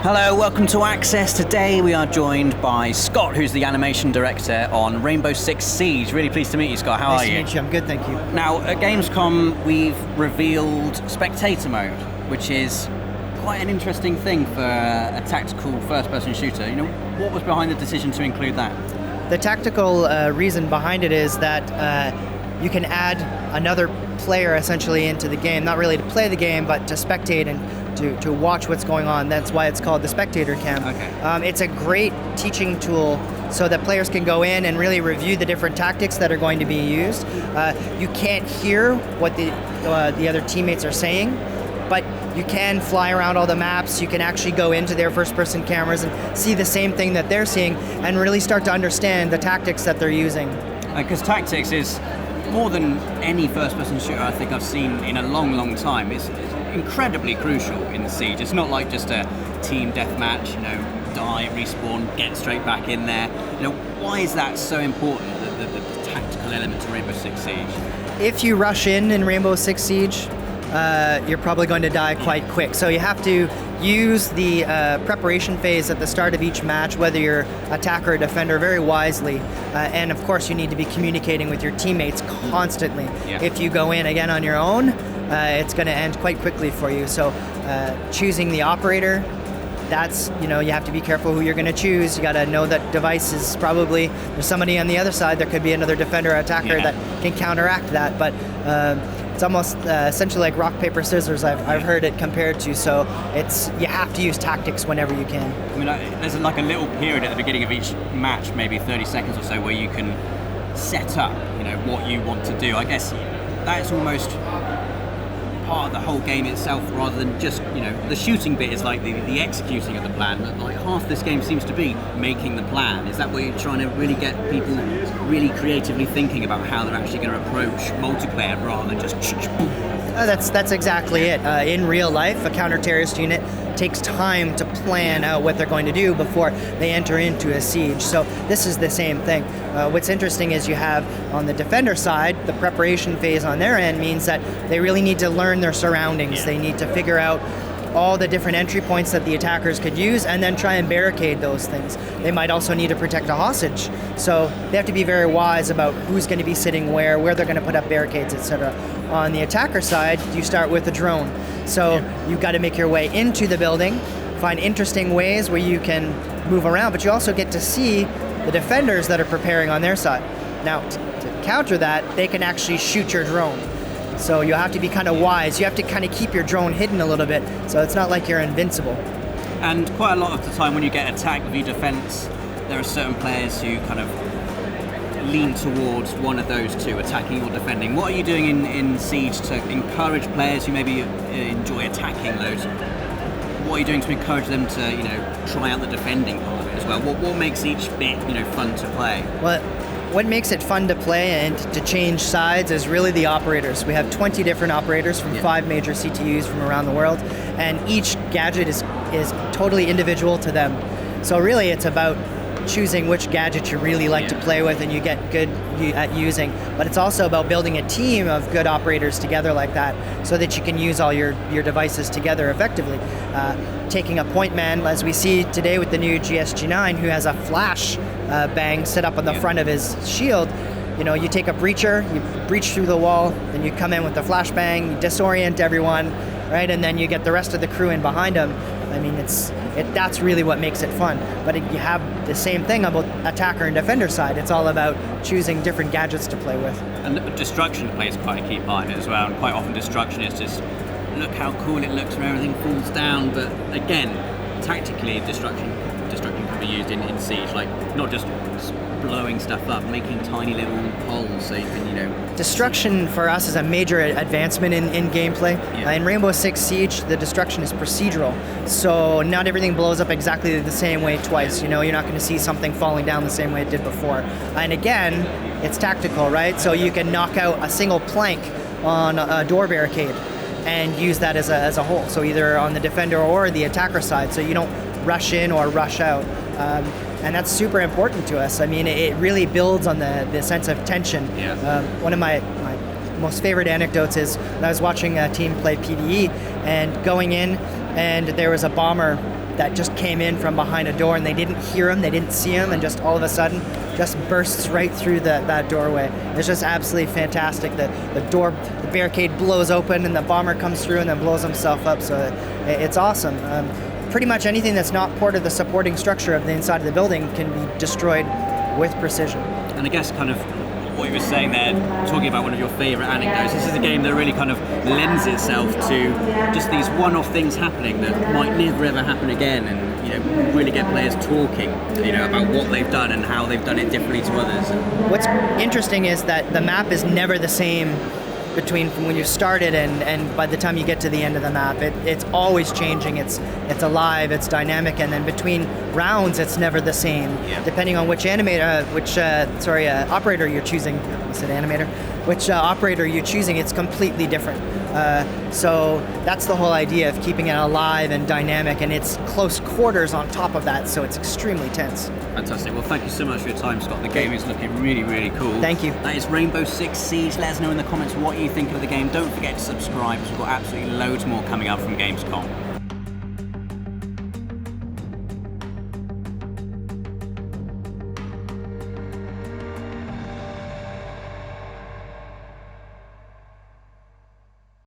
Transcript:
Hello, welcome to Access. Today we are joined by Scott, who's the animation director on Rainbow Six Siege. Really pleased to meet you, Scott. How are you? Nice to meet you. I'm good, thank you. Now, at Gamescom, we've revealed Spectator Mode, which is quite an interesting thing for a tactical first-person shooter. You know, what was behind the decision to include that? The tactical reason behind it is that you can add another player essentially into the game, not really to play the game, but to spectate and to watch what's going on. That's why it's called the Spectator Cam. Okay. It's a great teaching tool so that players can go in and really review the different tactics that are going to be used. You can't hear what the other teammates are saying, but you can fly around all the maps. You can actually go into their first-person cameras and see the same thing that they're seeing and really start to understand the tactics that they're using. Because tactics is more than any first-person shooter I think I've seen in a long, long time. It's incredibly crucial in the Siege. It's not like just a team deathmatch, die, respawn, get straight back in there. Why is that so important, the tactical element to Rainbow Six Siege? If you rush in Rainbow Six Siege, you're probably going to die quite quick. So you have to use the preparation phase at the start of each match, whether you're attacker or defender, very wisely. And of course, you need to be communicating with your teammates constantly. Yeah. If you go in again on your own, it's going to end quite quickly for you. So choosing the operator, that's, you have to be careful who you're going to choose. You got to know that device is probably, there's somebody on the other side. There could be another defender or attacker that can counteract that. But it's almost essentially like rock, paper, scissors, I've heard it compared to. So you have to use tactics whenever you can. I mean, there's like a little period at the beginning of each match, maybe 30 seconds or so, where you can set up, what you want to do. I guess that's almost part of the whole game itself, rather than just, the shooting bit is like the executing of the plan. Like half this game seems to be making the plan. Is that where you're trying to really get people really creatively thinking about how they're actually going to approach multiplayer rather than just That's exactly it. In real life, a counter-terrorist unit takes time to plan out what they're going to do before they enter into a siege. So this is the same thing. What's interesting is you have, on the defender side, the preparation phase on their end means that they really need to learn their surroundings. They need to figure out all the different entry points that the attackers could use and then try and barricade those things. They might also need to protect a hostage. So they have to be very wise about who's going to be sitting where they're going to put up barricades, etc. On the attacker side, you start with a drone. So you've got to make your way into the building, find interesting ways where you can move around, but you also get to see the defenders that are preparing on their side. Now, to counter that, they can actually shoot your drone. So you have to be kind of wise. You have to kind of keep your drone hidden a little bit, so it's not like you're invincible. And quite a lot of the time when you get attacked with your defense, there are certain players who kind of lean towards one of those two, attacking or defending. What are you doing in Siege to encourage players who maybe enjoy attacking loads? What are you doing to encourage them to, try out the defending part of it as well? What makes each bit, fun to play? Well, what makes it fun to play and to change sides is really the operators. We have 20 different operators from 5 major CTUs from around the world, and each gadget is totally individual to them. So really it's about choosing which gadget you really like to play with and you get good at using. But it's also about building a team of good operators together like that so that you can use all your devices together effectively. Taking a point man, as we see today with the new GSG-9, who has a flash bang set up on the front of his shield. You take a breacher, you breach through the wall, then you come in with the flashbang, you disorient everyone, right? And then you get the rest of the crew in behind him. I mean, that's really what makes it fun. But you have the same thing about attacker and defender side. It's all about choosing different gadgets to play with. And destruction plays quite a key part in it as well. And quite often destruction is just, look how cool it looks when everything falls down. But again, tactically, destruction can be used in Siege. Like, not just blowing stuff up, making tiny little holes so you can, Destruction for us is a major advancement in gameplay. In Rainbow Six Siege, the destruction is procedural. So not everything blows up exactly the same way twice. You're not going to see something falling down the same way it did before. And again, it's tactical, right? So you can knock out a single plank on a door barricade and use that as a whole. So either on the defender or the attacker side, so you don't rush in or rush out. And that's super important to us. I mean, it really builds on the sense of tension. One of my most favorite anecdotes is when I was watching a team play PvE and going in, and there was a bomber that just came in from behind a door, and they didn't hear him, they didn't see him, and just all of a sudden just bursts right through that doorway. It's just absolutely fantastic. The barricade blows open, and the bomber comes through and then blows himself up. So it's awesome. Pretty much anything that's not part of the supporting structure of the inside of the building can be destroyed with precision. And I guess kind of what you were saying there, talking about one of your favourite anecdotes, this is a game that really kind of lends itself to just these one-off things happening that might never ever happen again, and really get players talking, about what they've done and how they've done it differently to others. What's interesting is that the map is never the same between from when you started and by the time you get to the end of the map. It's always changing, it's alive, it's dynamic, and then between rounds it's never the same. Yeah. Depending on which operator you're choosing. I said animator. Which operator you're choosing, it's completely different. So that's the whole idea of keeping it alive and dynamic, and it's close quarters on top of that, so it's extremely tense. Fantastic. Well, thank you so much for your time, Scott. The game is looking really, really cool. Thank you. That is Rainbow Six Siege. Let us know in the comments what you think of the game. Don't forget to subscribe, because we've got absolutely loads more coming up from Gamescom.